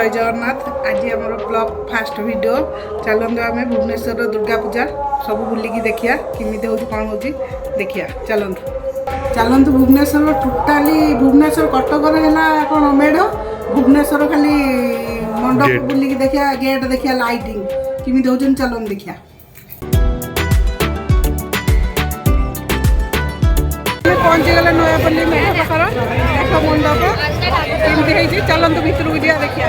जय जगन्नाथ। आज आम ब्लॉग फास्ट वीडियो चलते आम भुवनेश्वर दुर्गा पूजा सब बुलिकी देखिया केमी हो कौन हो देखिया चलतु चलतु भुवनेश्वर टोटाली भुवनेश्वर कटक कौन मेढ़ भुवनेश्वर खाली मंडप बुलिकी देखिया गेट देखिया लाइटिंग केमी हो चलते देखिया पहुँची गले नयापल्ली मेढ़ पाखर देख मंडप केमती चलतु भितर को जा देखिया।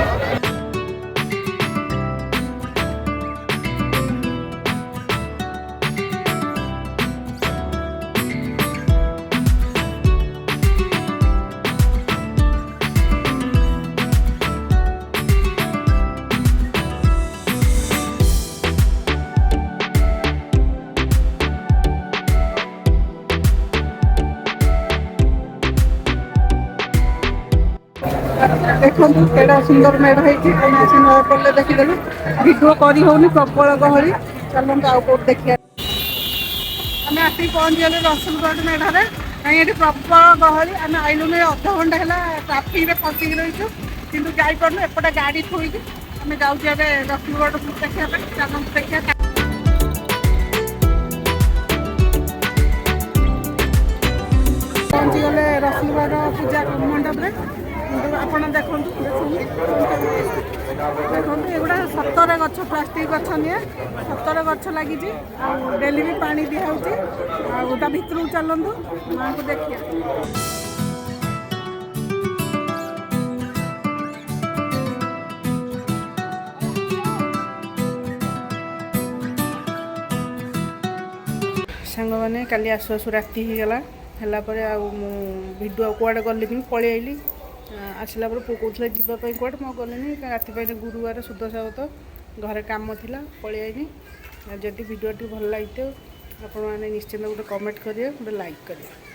देखो केड़ा सुंदर मेढ़ होते देखीदेलु भिडियो करी होनी प्रबल गहरी चलते आउ कौट देखिए आम आसिक पहुँची गले रसुलगढ़ मेढ़े कहीं प्रबल गहरी आम आईलु अध घंटा है ट्राफिक फसिक रहीचु कि जापरनु एपटे गाड़ी थोड़ी आम जाऊे रसुलगढ़ देखा चलते देखिए। पहुँची गले रसुलगढ़ पूजा मंडप में ଆପଣ ଦେଖନ୍ତୁ ଏଗୁଡ଼ା ସତରେ ଗଛ ପ୍ଲାଷ୍ଟିକ ଗଛ ନିଏ ସତରେ ଗଛ ଲାଗିଛି ଆଉ ଡେଲି ବି ପାଣି ଦିଆହେଉଛି ଆଉ ତା ଭିତରକୁ ଚାଲନ୍ତୁ ମାଆଙ୍କୁ ଦେଖିବା। ସାଙ୍ଗମାନେ କାଲି ଆସୁ ଆସୁ ରାତି ହେଇଗଲା ହେଲା ପରେ ଆଉ ମୁଁ ଭିଡ଼ିଓ କୁଆଡ଼େ ଗଲିନି ପଳେଇ ଆଇଲି आसला पुओ कौन जावाई कौटे मैं गलिनी राति गुरुवार सुदशा व्रत घरे कम थिला पलि आईनी। जदि भिडियोटी भल लगी आपण मैंने निश्चिंत गोटे कमेंट करेंगे गोटे लाइक करेंगे।